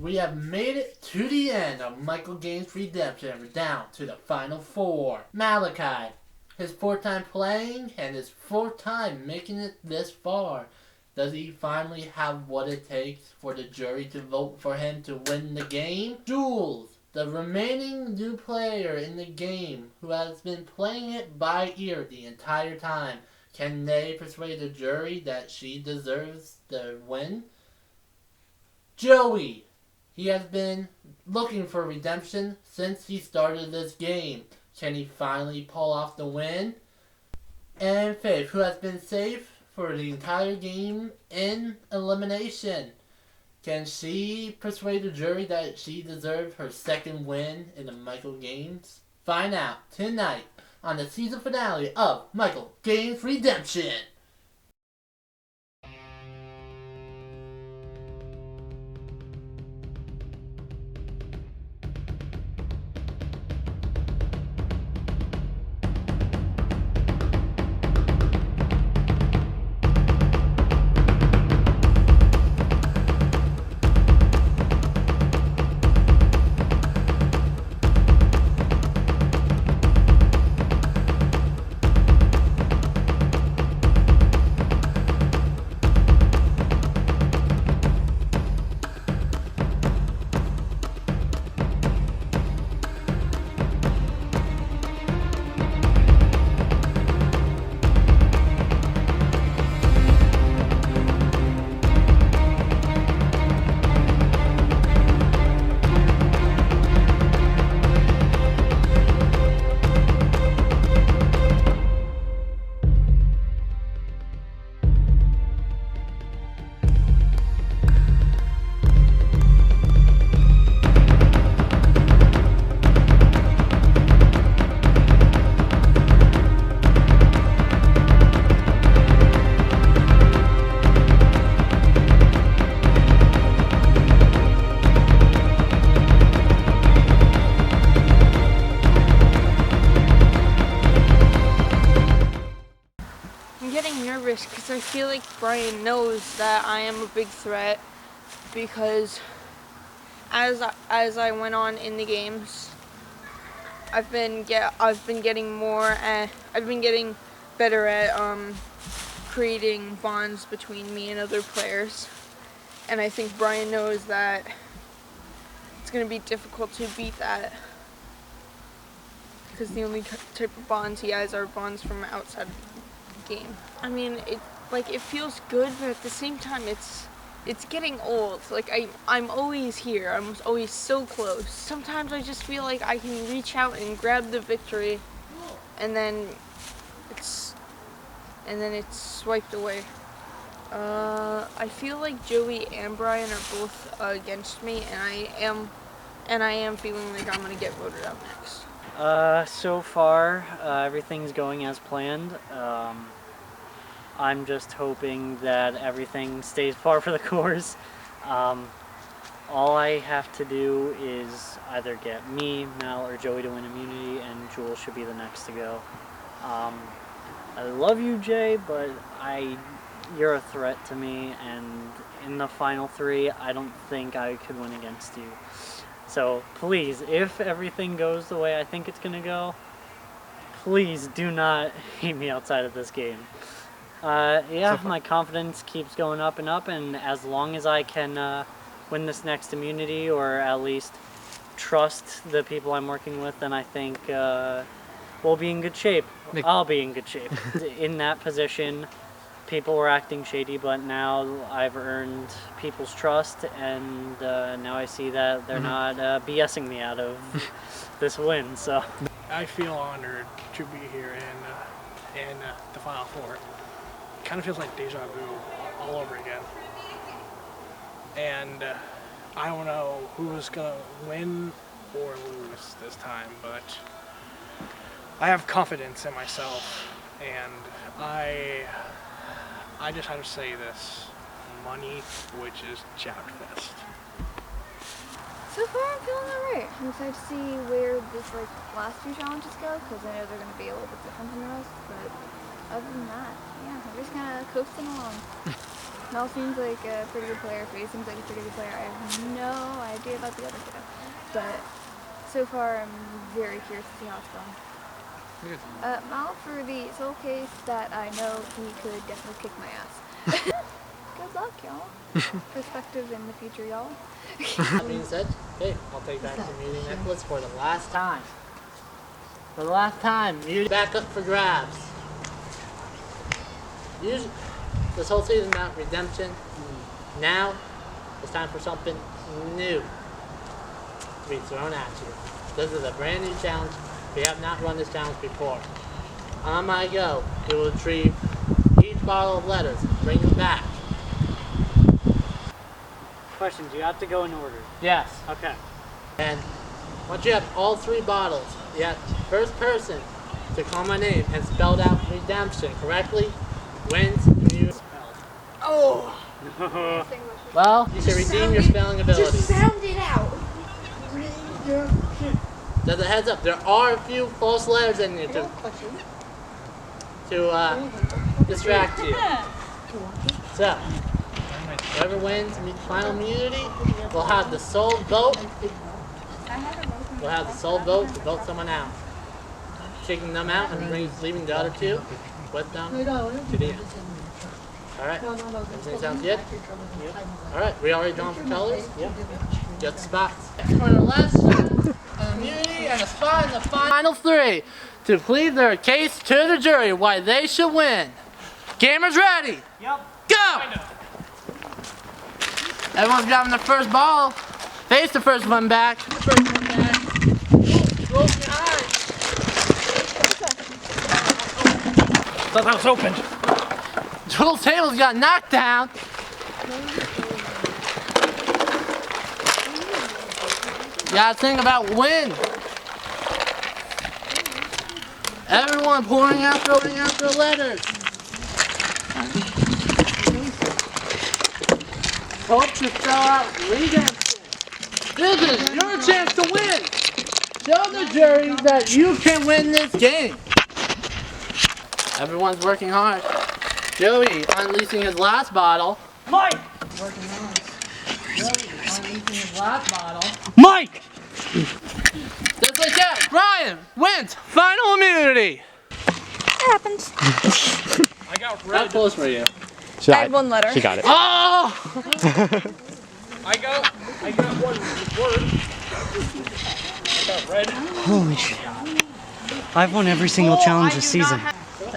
We have made it to the end of Michael Gaines' redemption. We're down to the final four. Malachi, his fourth time playing and his fourth time making it this far. Does he finally have what it takes for the jury to vote for him to win the game? Jules, the remaining new player in the game who has been playing it by ear the entire time. Can they persuade the jury that she deserves the win? Joey, he has been looking for redemption since he started this game. Can he finally pull off the win? And Faith, who has been safe for the entire game in elimination. Can she persuade the jury that she deserves her second win in the Michael Gaines? Find out tonight on the season finale of Michael Gaines Redemption. Because I feel like Brian knows that I am a big threat, because as I went on in the games, I've been getting better at creating bonds between me and other players, and I think Brian knows that it's going to be difficult to beat that, because the only type of bonds he has are bonds from outside the game. I mean, it feels good, but at the same time, it's getting old. Like, I'm always here. I'm always so close. Sometimes I just feel like I can reach out and grab the victory, and then it's swiped away. I feel like Joey and Brian are both against me, and I am feeling like I'm gonna get voted out next. So far, everything's going as planned. I'm just hoping that everything stays par for the course. All I have to do is either get me, Mel, or Joey to win immunity, and Jules should be the next to go. I love you, Jay, but you're a threat to me, and in the final three, I don't think I could win against you. So please, if everything goes the way I think it's gonna go, please do not hate me outside of this game. My confidence keeps going up, and as long as I can win this next immunity, or at least trust the people I'm working with, then I think we'll be in good shape. I'll be in good shape. In that position, people were acting shady, but now I've earned people's trust, and now I see that they're not BSing me out of this win. So I feel honored to be here in the Final Four. Kind of feels like deja vu all over again, and I don't know who's gonna win or lose this time, but I have confidence in myself, and I just have to say this: money, which is Jabfest. So far, I'm feeling alright. I'm excited to see where this last two challenges go, because I know they're going to be a little bit different than the rest. But other than that, yeah, I'm just kind of coasting along. Mel seems like a pretty good player. Faye seems like a pretty good player. I have no about the other kiddo. But so far, I'm very curious to see how it's going. Mal, for the sole case that I know he could definitely kick my ass. Good luck, y'all. Perspective in the future, y'all. That being said, okay, I'll take back the muting necklace for the last time. For the last time, muting back up for grabs. Usually, this whole season is about redemption. Now, it's time for something new to be thrown at you. This is a brand new challenge. We have not run this challenge before. On my go, you will retrieve each bottle of letters, bring them back. Question, do you have to go in order? Yes. Okay. And once you have all 3 bottles, you have first person to call my name and spelled out redemption correctly wins you. Oh. Well, you should redeem your spelling ability. Just sound it out. Just a heads up, there are a few false letters in here to distract you. So, whoever wins final immunity will have the sole vote. We'll have the sole vote to vote someone out. Kicking them out and leaving the other 2 with them to the end. Alright, everything sounds good? Yep. Alright, we already drawn for colors? Yep. Get the spots. For the last shot, an immunity and a spot in the final 3 to plead their case to the jury why they should win. Gamers ready? Yep. Go! Everyone's grabbing their first ball. Face the first one back. Roll behind. Thought that was open. Jules' tables got knocked down. You gotta think about win. Everyone pouring out their letters. Hope to spell out redemption. This is your chance to win. Show the jury that you can win this game. Everyone's working hard. Joey unleashing his last bottle. Mike! Working hard. Joey unleashing his last bottle. Mike! Just like that, Brian wins final immunity. It happens. I got How red. close were you? I had 1 letter. She got it. Oh! I got one word. I got red. Holy shit. I've won every single challenge this season.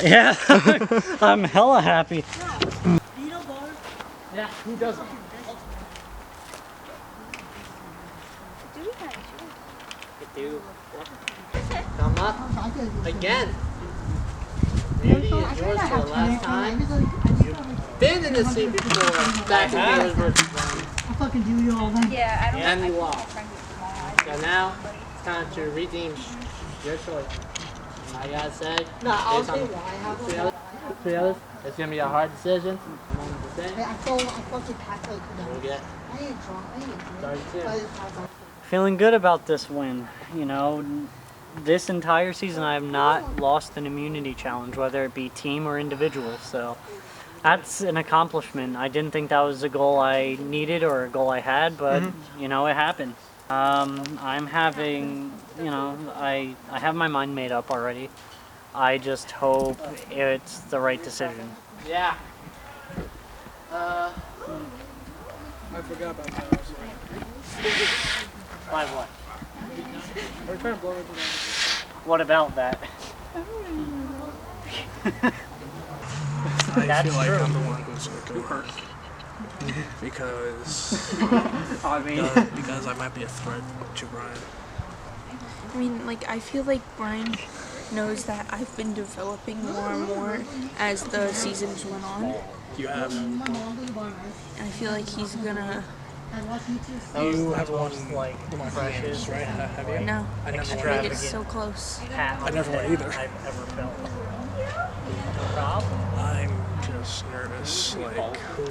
Yeah, I'm hella happy. Yeah, who doesn't? I do. Come up again. Beauty is yours for the last time. You've been in this seat before, back in Gamers versus Friends, Yeah, I don't and you lost. So now it's time to redeem your choice. I gotta say, I'll say why. Three others. It's gonna be a hard decision. We'll get started soon. Feeling good about this win. You know, this entire season I have not lost an immunity challenge, whether it be team or individual. So that's an accomplishment. I didn't think that was a goal I needed or a goal I had, but you know, it happened. I'm having, you know, I have my mind made up already. I just hope it's the right decision. Yeah. I forgot about that. By what? We're trying to blow it. What about that? I That's feel like true. I'm the one who's going to hurt. Because I mean, because I might be a threat to Brian. I mean, like, I feel like Brian knows that I've been developing more and more as the seasons went on. You have. And I feel like he's gonna... You have won like precious, right? Have you? No, I I never think won. it's so close. I never won either. I've ever felt. No problem. I'm just nervous, like who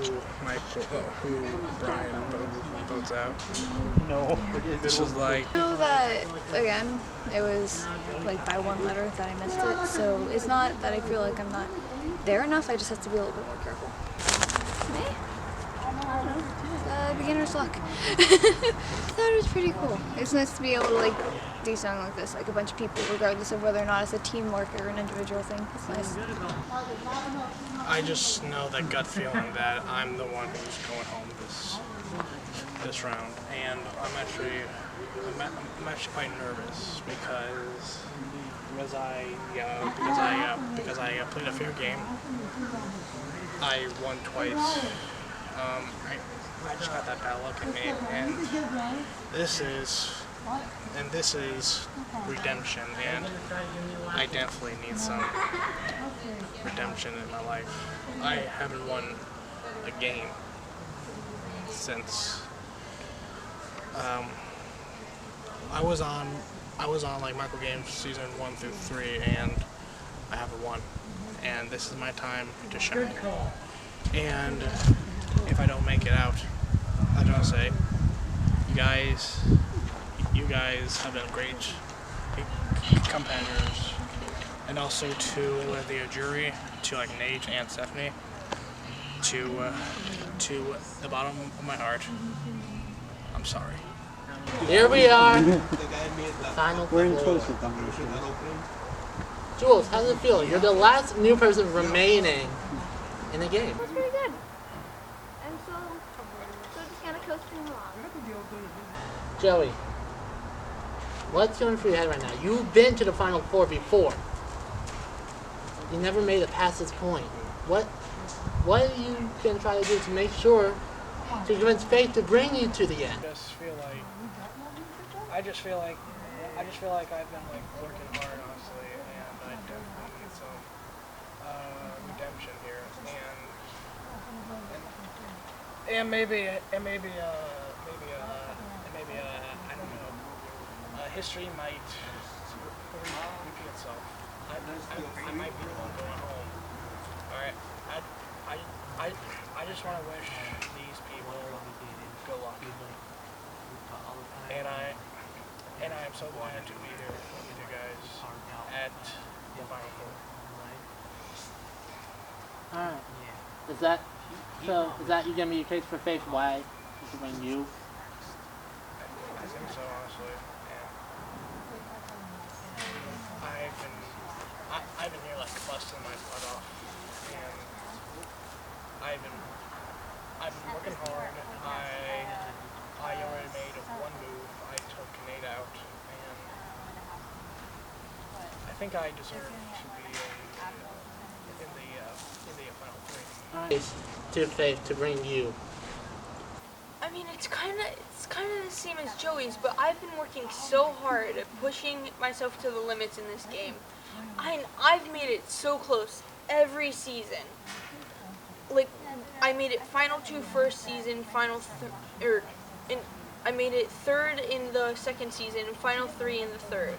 Brian votes out. No. This is like I know that, again, it was like by 1 letter that I missed it, so it's not that I feel like I'm not there enough, I just have to be a little bit more careful. Me? I don't know. beginner's luck. I thought it was pretty cool. It's nice to be able to like do something like this, like a bunch of people, regardless of whether or not it's a teamwork or an individual thing. It's nice. I just know that gut feeling that I'm the one who's going home this round, and I'm actually quite nervous because I played a fair game. I won twice. I just got that bad luck in me, and this is redemption, and I definitely need some redemption in my life. I haven't won a game since I was on like Micro Games season 1 through 3, and I haven't won. And this is my time to shine. And if I don't make it out, I don't say, you guys have been great competitors, and also to the jury, to like Nate and Stephanie, to the bottom of my heart, I'm sorry. Here we are. Final We're in four. closer down. Jules, how does it feel? You're the last new person remaining in the game. It was pretty good. And so just kind of coasting along. Joey, what's going through your head right now? You've been to the Final Four before. You never made it past this point. What are you going to try to do to make sure to convince fate to bring you to the end? I just feel like I've been like working hard, honestly, and I definitely need some redemption here, and maybe I don't know, history might repeat itself. I might be the one going home. All right, I just want to wish these people good luck, and I am so glad to be here with you guys at the Final Four. Alright. Is that you gonna be your case for faith? Why is it bring you? I think so, honestly. Yeah. I've been here like busting my butt off, and I've been working hard. I already made one move. I took Nate out, and I think I deserve to be in the final three. Alright. To faith to bring you. I mean, it's kind of the same as Joey's, but I've been working so hard at pushing myself to the limits in this game. I've made it so close every season. Like, I made it Final 2 first season, I made it third in the second season, and Final 3 in the third.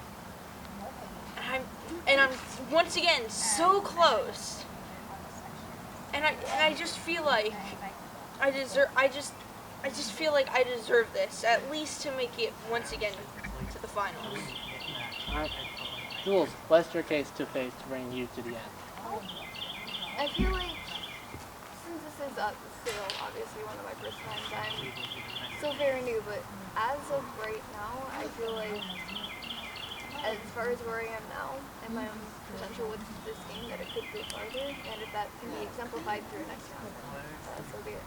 And I'm once again so close. And I just feel like I just feel like I deserve this, at least to make it once again to the finals. Alright. Jules, what's your case to faith to bring you to the end? I feel like since this is still obviously one of my first times, I'm still very new, but as of right now, I feel like as far as where I am now and my own potential with this game, that it could go farther, and if that can be exemplified through next round, so be it.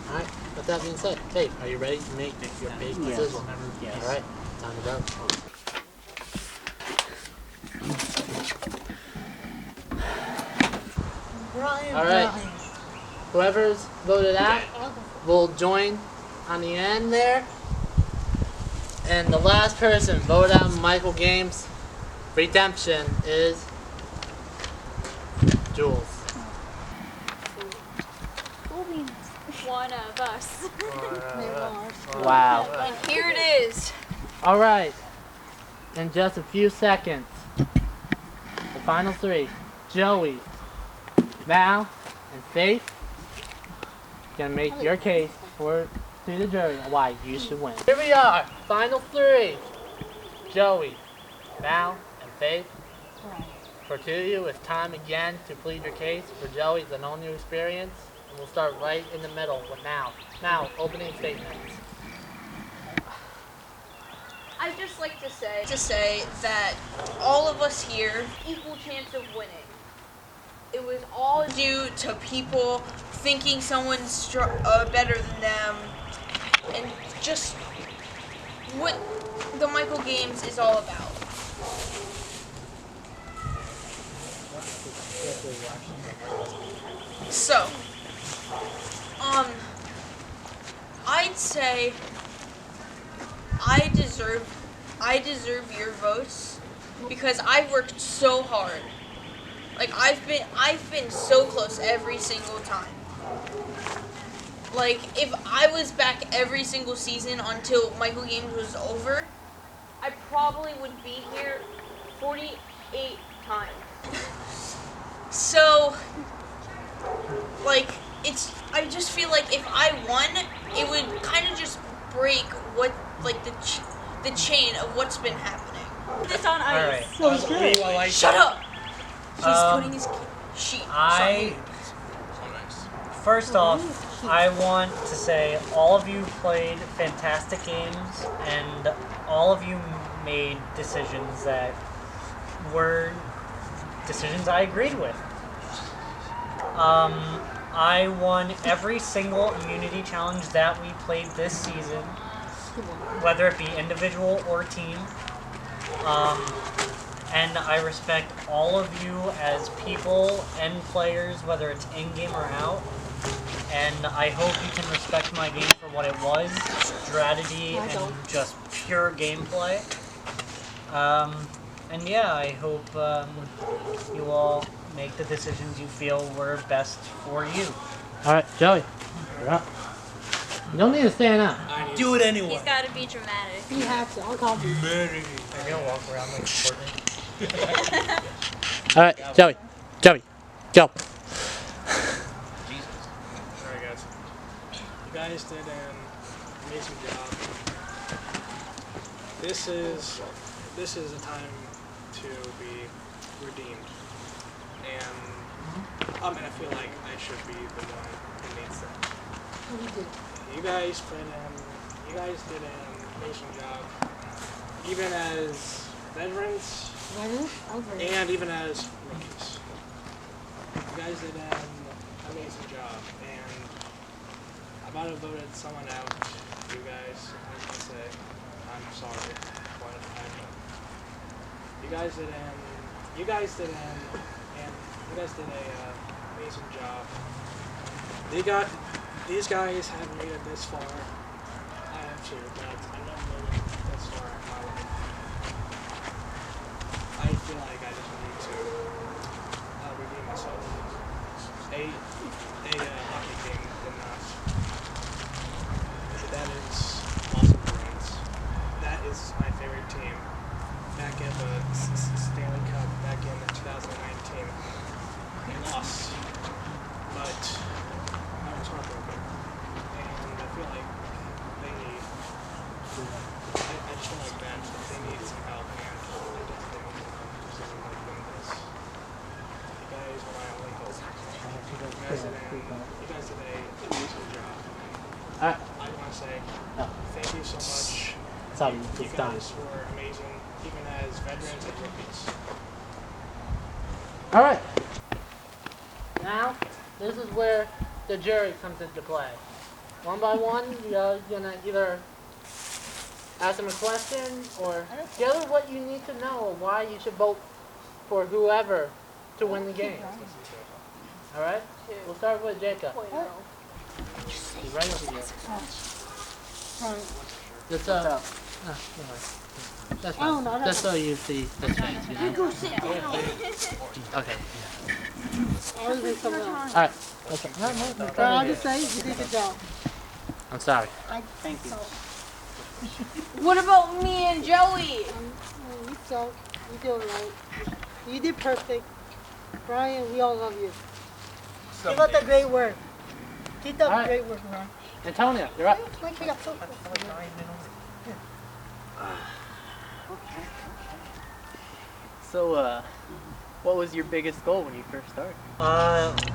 Alright, with that being said, Faith, are you ready to make your big decision? Yes. Alright, time to go. Alright, whoever's voted out will join on the end there. And the last person voted out in Michael Games Redemption is Jules. One of us. Wow. And here it is. Alright, in just a few seconds, the final three, Joey, Val, and Faith, gonna make your case to the jury why you should win. Here we are, final three, Joey, Val, and Faith. For two of you, it's time again to plead your case. For Joey, it's an all-new experience. And we'll start right in the middle with Mal. Mal, opening statements. I'd just like to say that all of us here equal chance of winning. It was all due to people thinking someone's better than them, and just what the Michael Games is all about. So, I'd say I deserve your votes because I worked so hard. Like I've been so close every single time. Like if I was back every single season until Michael Games was over, I probably would be here 48 times. So like I just feel like if I won, it would kind of just break what like the chain of what's been happening. This on ice. Alright. Shut up. He's putting his sheet. First off, I want to say all of you played fantastic games, and all of you made decisions that were decisions I agreed with. I won every single immunity challenge that we played this season, whether it be individual or team. And I respect all of you as people and players, whether it's in-game or out. And I hope you can respect my game for what it was, strategy and just pure gameplay. And yeah, I hope you all make the decisions you feel were best for you. Alright, Joey, you're up. You don't need to stand up. Do it anyway. He's got to be dramatic. You have to. I'll call you. I'm gonna walk around like Courtney. Alright, Joey, go. Alright guys. You guys did an amazing job. This is a time to be redeemed. And I feel like I should be the one who needs that. You guys did an amazing job. Even as veterans and even as rookies. You guys did an amazing job, and I might have voted someone out. You guys, I want to say, I'm sorry. But you guys did a amazing job. These guys have made it this far. I have too, but I never made it this far in my life. I feel like I just need to redeem myself. A hockey game did not. That is Boston Bruins. That is my favorite team. Back in the Stanley Cup, back in 2019. They lost, but I was heartbroken. And I feel like they need, I just feel like that they need some help, and I don't think they need some help to like win this. You guys are my only hope. You guys did an amazing job. I want to say thank you so much. You guys were amazing, even as veterans and rookies. Alright. Now, this is where the jury comes into play. One by one, you're gonna either ask them a question or gather what you need to know why you should vote for whoever to win the game. Alright? We'll start with Jacob. He's right over here. Just that's fine. Just so you see the face, you know? Okay. Alright. I'll just say you did a good job. I'm sorry. Thank you. What about me and Joey? You suck. You did right. You did perfect. Brian, we all love you. Keep up the great work. Keep up the great work, Brian. Antonio, you're up. So, What was your biggest goal when you first started?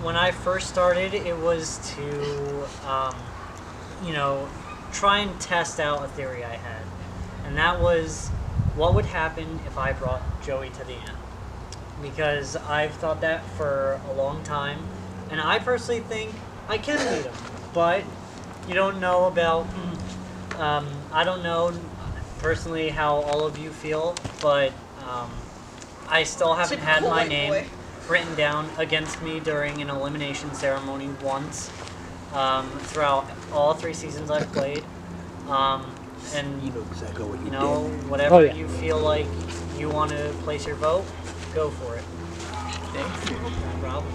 When I first started, it was to, try and test out a theory I had. And that was, what would happen if I brought Joey to the end? Because I've thought that for a long time, and I personally think I can beat him. But you don't know about, I don't know personally how all of you feel, but I still haven't had my name written down against me during an elimination ceremony once throughout all 3 seasons I've played. And You know exactly what you whatever you feel like you want to place your vote, go for it. Thanks. No problem.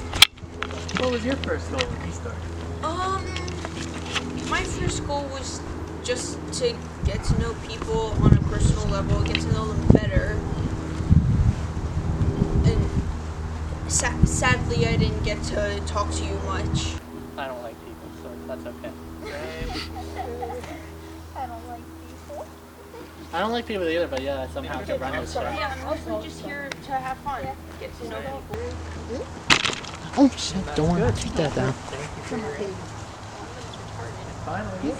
What was your first goal when you started? My first goal was just to get to know people on a personal level, get to know them better. And sadly, I didn't get to talk to you much. I don't like people, so that's okay. I don't like people. I don't like people either, but yeah, I somehow can run this show. Yeah, I'm also just here to have fun, get to know people. Oh shit, don't want to take that down. Thank you for your input. Finally,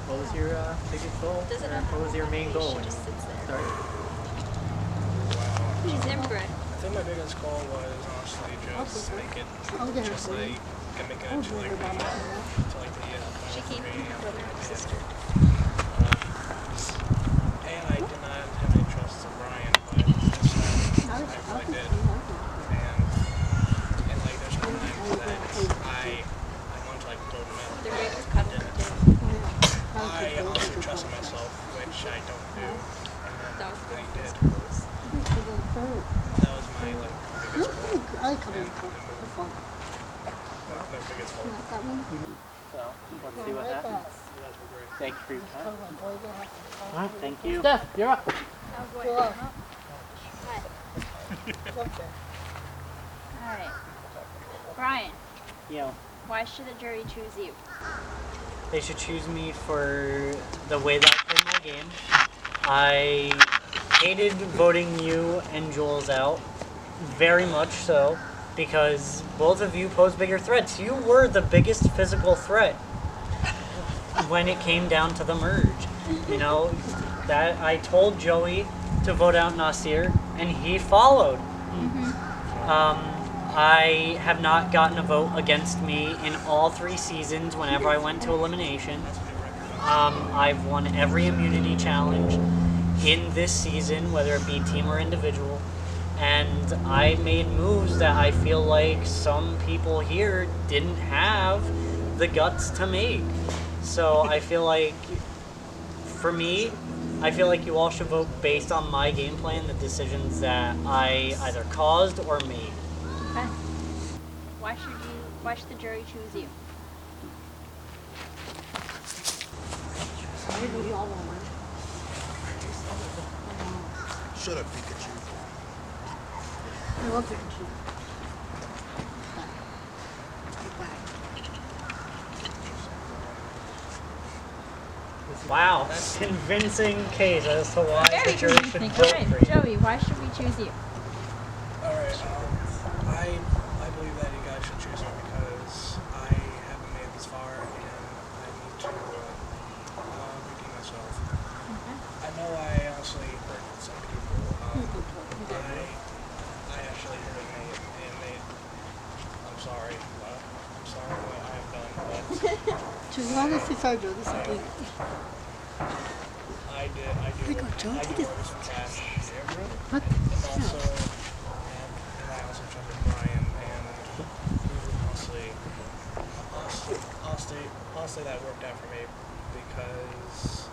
what was your biggest goal? What was your main goal when you started? He's inbred. I think my biggest goal was honestly just make it, just like, make it to like the, Shaking brother and sister. and I did not have any trust in Brian, but this time I really did. And like there's times that I want to like blow them out. They're very cuddly. I also trust in myself, which I don't do, and then I did. That was my like biggest goal. My biggest goal. So, let's see what happens. Thank you for your time. Alright, thank you. Steph, you're up. Alright. Brian, Yo. why should the jury choose you? They should choose me for the way that I play my game. I hated voting you and Jules out, very much so, because both of you pose bigger threats. You were the biggest physical threat when it came down to the merge. You know, that I told Joey to vote out Nasir, and he followed. I have not gotten a vote against me in all 3 seasons whenever I went to elimination. I've won every immunity challenge in this season, whether it be team or individual. And I made moves that I feel like some people here didn't have the guts to make. So I feel like, for me, I feel like you all should vote based on my game plan, the decisions that I either caused or made. Okay. Why should the jury choose you? Shut up, Pikachu. I love Pikachu. Wow, convincing case as to why the jury should vote Alright, for you. Joey, why should we choose you? Alright, I believe that you guys should choose me because I haven't made it this far and I need to redeem myself. I know I honestly hurt some people. I actually hurt Nate, and Nate, I'm sorry. I'm sorry for what I have done, but honestly sorry, Joe. This is big. I do order some cash. What? And I also trusted Brian, and honestly, that worked out for me because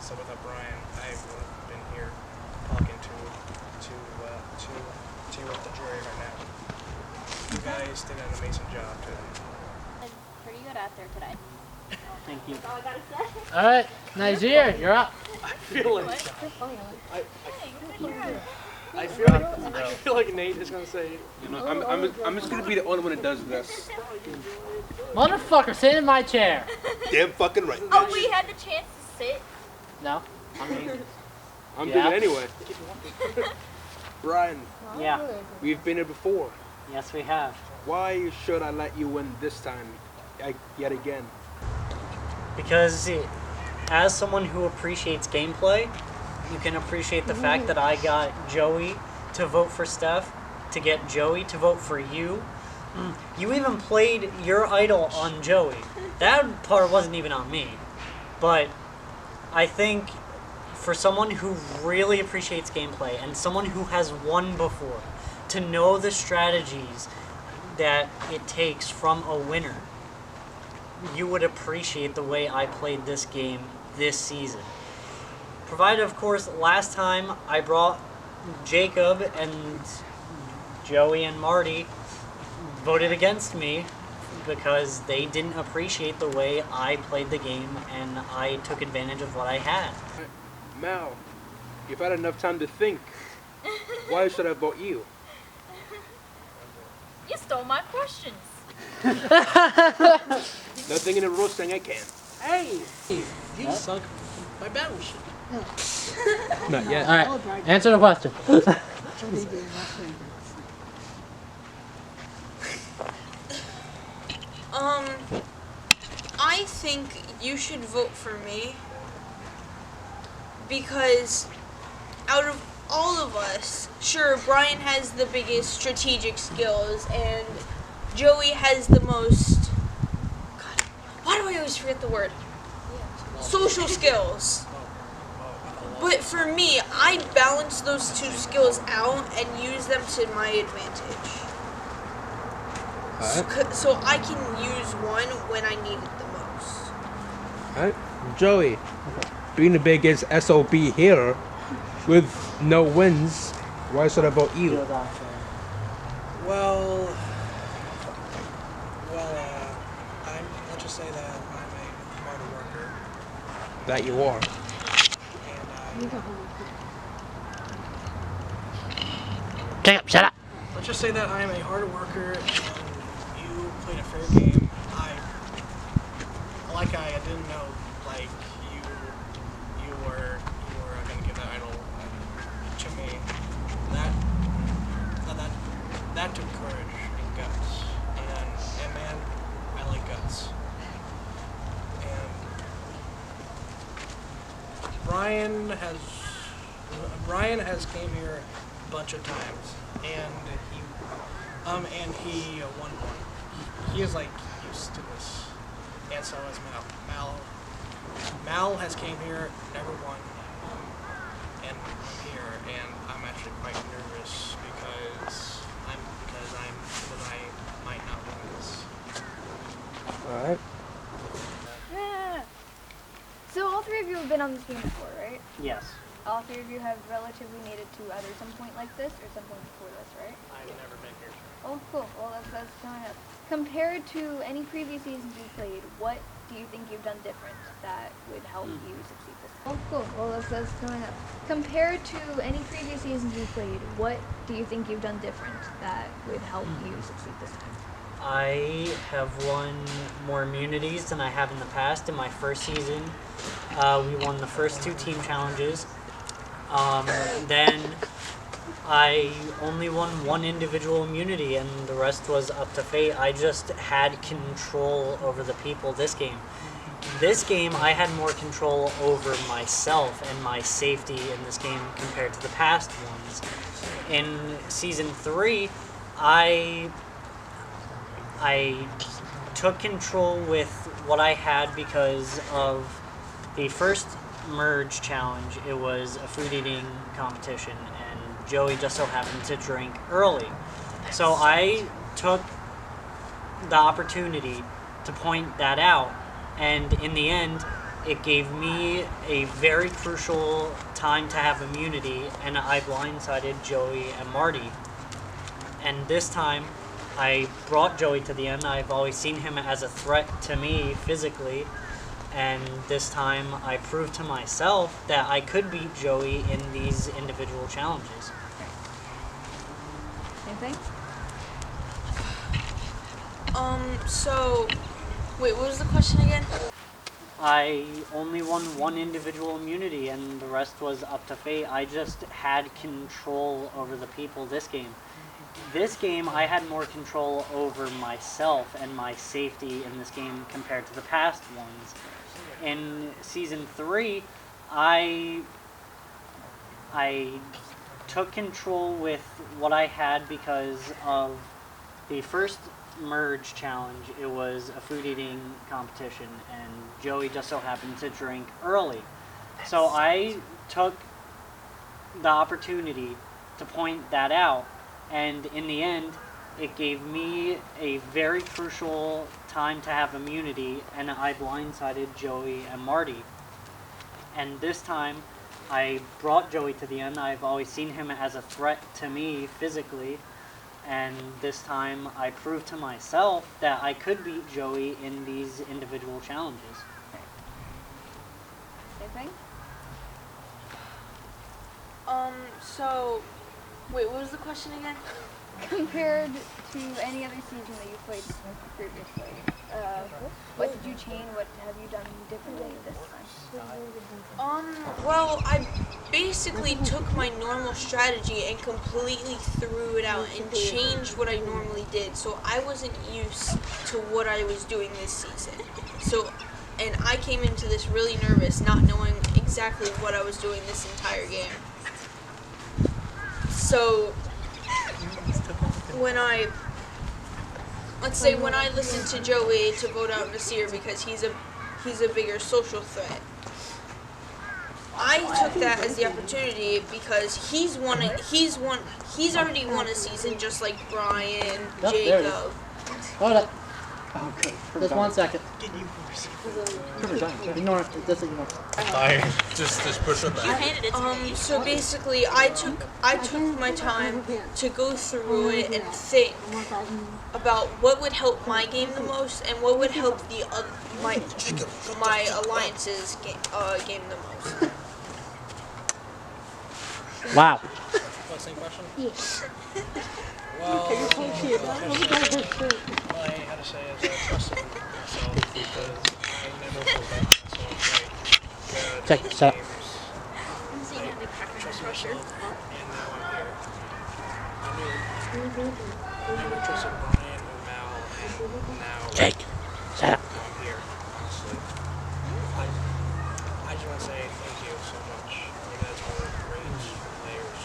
without Brian, I would have been here talking to the jury right now. You guys did an amazing job today. Pretty good out there today. Thank you. That's all I gotta say. Alright, Nazir, you're up. I feel like Nate is gonna say, you know, I'm just gonna be the only one that does this. Motherfucker, sit in my chair. Damn fucking right. Oh, we had the chance to sit. No? I mean, I'm Yeah. doing it anyway. Brian, Yeah. we've been here before. Yes, we have. Why should I let you win this time, yet again? Because as someone who appreciates gameplay, you can appreciate the fact that I got Joey to vote for Steph, to get Joey to vote for you. You even played your idol on Joey. That part wasn't even on me. But I think for someone who really appreciates gameplay and someone who has won before, to know the strategies that it takes from a winner, you would appreciate the way I played this game this season. Provided, of course, last time I brought Jacob and Joey and Marty voted against me because they didn't appreciate the way I played the game and I took advantage of what I had. Mal, you've had enough time to think. Why should I vote you? You stole my questions. Nothing in the rules saying I can. Hey, you sunk my battleship. Not yet. All right, answer the question. I think you should vote for me because out of all of us, sure, Brian has the biggest strategic skills and Joey has the most, God, why do I always forget the word? Social skills. But for me, I balance those two skills out and use them to my advantage. So I can use one when I need it the most. Alright, Joey, being the biggest SOB here with no wins, why should I vote you? Well, let's just say that I'm a hard worker. That you are. Shut up. Let's just say that I am a hard worker and you played a fair game. I didn't know, like, you were gonna give that idol to me. That took courage and guts. And man, I like guts. And Brian has came here a bunch of times, and he won one. He is like used to this, and so has Mal. Mal has came here, never won, and I'm here, and I'm actually quite nervous because I might not win this. Alright. So all three of you have been on this game before, right? Yes. All three of you have relatively made it to either some point like this or some point before this, right? I've never been here. Oh, cool. Well, that's coming up. Compared to any previous seasons you played, what do you think you've done different that would help you succeed this time? Oh, cool. Well, that's coming up. Compared to any previous seasons you played, what do you think you've done different that would help you succeed this time? I have won more immunities than I have in the past. In my first season, we won the first 2 team challenges. Then I only won 1 individual immunity and the rest was up to fate. I just had control over the people this game. This game, I had more control over myself and my safety in this game compared to the past ones. In Season 3, I took control with what I had because of the first merge challenge. It was a food eating competition and Joey just so happened to drink early. So I took the opportunity to point that out, and in the end it gave me a very crucial time to have immunity and I blindsided Joey and Marty. And this time I brought Joey to the end. I've always seen him as a threat to me physically, and this time I proved to myself that I could beat Joey in these individual challenges. Anything? So, wait, what was the question again? I only won one individual immunity and the rest was up to fate. I just had control over the people this game. This game, I had more control over myself and my safety in this game compared to the past ones. In Season 3, I took control with what I had because of the first merge challenge. It was a food eating competition and Joey just so happened to drink early. So I took the opportunity to point that out, and in the end it gave me a very crucial time to have immunity, and I blindsided Joey and Marty. And this time I brought Joey to the end. I've always seen him as a threat to me physically, and this time I proved to myself that I could beat Joey in these individual challenges. Same thing? So, wait, what was the question again? Compared to any other season that you played previously, what did you change? What have you done differently this time? Well, I basically took my normal strategy and completely threw it out and changed what I normally did. So I wasn't used to what I was doing this season. And I came into this really nervous, not knowing exactly what I was doing this entire game. So when I listened to Joey to vote out Nasir because he's a bigger social threat, I took that as the opportunity because he's already won a season just like Brian, Jacob. Hold up. Just 1 second. Ignore it. Just ignore it. Just push up back. So basically, I took my time to go through it and think about what would help my game the most and what would help my alliance's game the most. Wow. Same question? Yes. Well, all I had to say is I trusted myself because I never felt like myself like Check, shut up. I trusted myself, and now I'm here. I never trusted Brian or Mal, and now Jake, shut up. I'm here, honestly. I just want to say thank you so much. You guys were great players.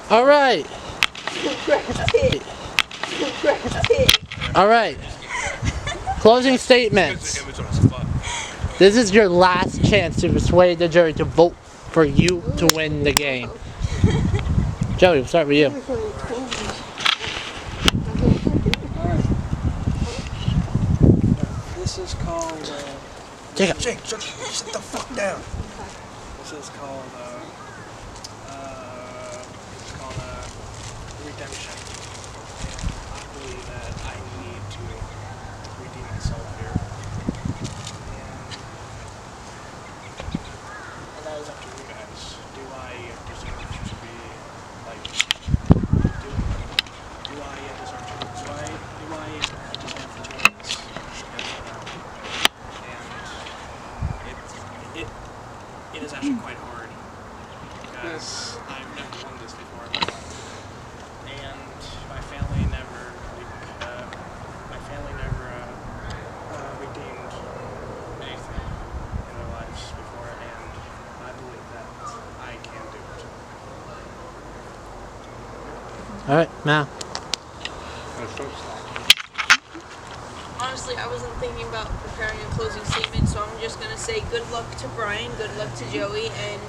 All right. All right. Closing statements. This is your last chance to persuade the jury to vote for you to win the game. Joey, we'll start with you. This is called. Jacob. Jake, shut the fuck down. This is called redemption. And I believe that I need to redeem myself here. And that is up to you guys. Do I deserve to be like? Do I deserve to? Do I just have to do this? And it is actually quite hard because I've never won this before in my life, and my family never redeemed anything in their lives before, and I believe that I can do it. All right, Mal. Honestly, I wasn't thinking about preparing a closing statement, so I'm just gonna say good luck to Brian, good luck to Joey, and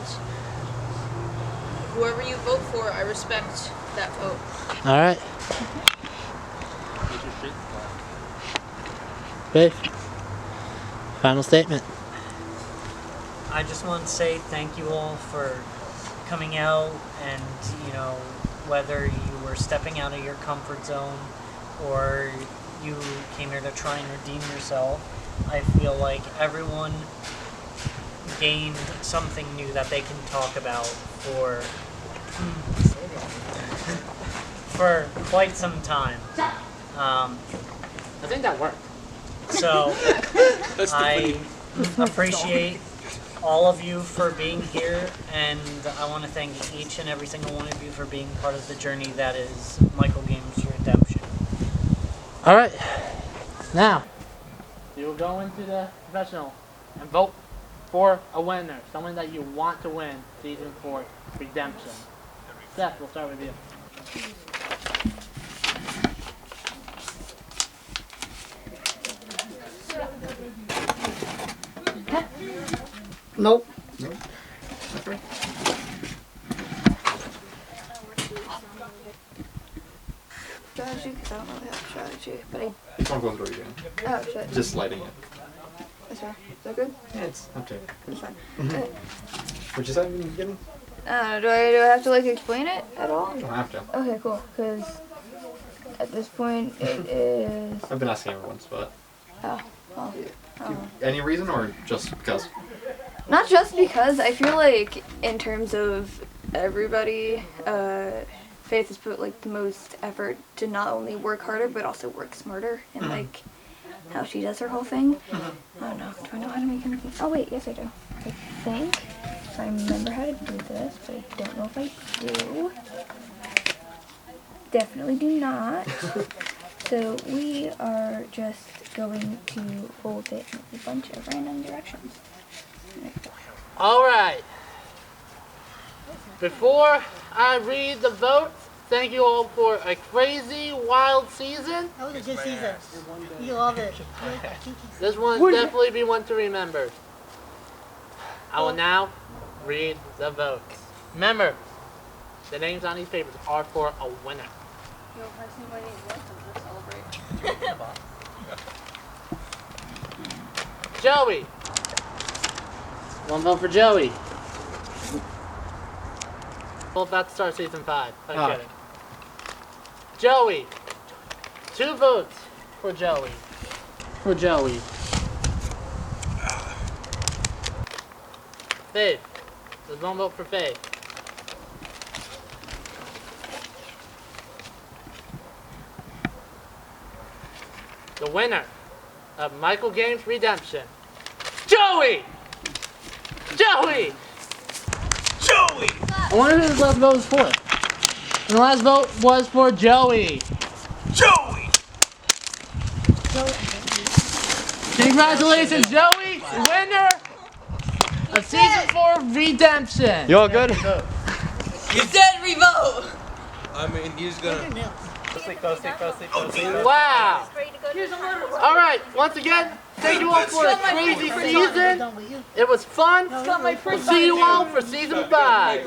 whoever you vote for, I respect that vote. All right. Babe. Final statement. I just want to say thank you all for coming out, and whether you were stepping out of your comfort zone or you came here to try and redeem yourself, I feel like everyone gained something new that they can talk about for for quite some time. I think that worked. So I appreciate all of you for being here, and I want to thank each and every single one of you for being part of the journey that is Michael Games Redemption. All right. Now, you will go into the professional and vote for a winner, someone that you want to win Season 4 Redemption. Seth, we'll start with you. Nope. Strategy, because I don't really have strategy, but I. It's not going through again. Oh, shit. Just lighting it. Is that good? Yeah, it's okay. It's fine. Which is that in the beginning? Do I have to like explain it at all? You don't have to. Okay, cool. Because at this point it is. I've been asking everyone, but. Oh, well. Any reason or just because? Not just because. I feel like in terms of everybody, Faith has put like the most effort to not only work harder but also work smarter and like how she does her whole thing. I don't know. Do I know how to make anything? Oh wait, yes I do. I think I remember how to do this, but I don't know if I do. Definitely do not. So we are just going to fold it in a bunch of random directions. All right. Before I read the votes, thank you all for a crazy, wild season. That was a good season. You love it. This one's definitely be one to remember. I will now read the votes. Remember, the names on these papers are for a winner. Yo, if I see my name once, I'm gonna celebrate. Joey. One vote for Joey. We're about to start season 5. I'm kidding. Joey. 2 votes for Joey. For Joey. Faith. There's 1 vote for Faith. The winner of Michael Games Redemption, Joey! Joey! Joey! I wonder who the last vote was for. And the last vote was for Joey. Joey! Congratulations, Joey! Winner of Season 4 Redemption. You all good? You said revote! I mean, he's gonna. Wow! Alright, once again, thank you all for a crazy season. It was fun. We'll see you all for Season 5.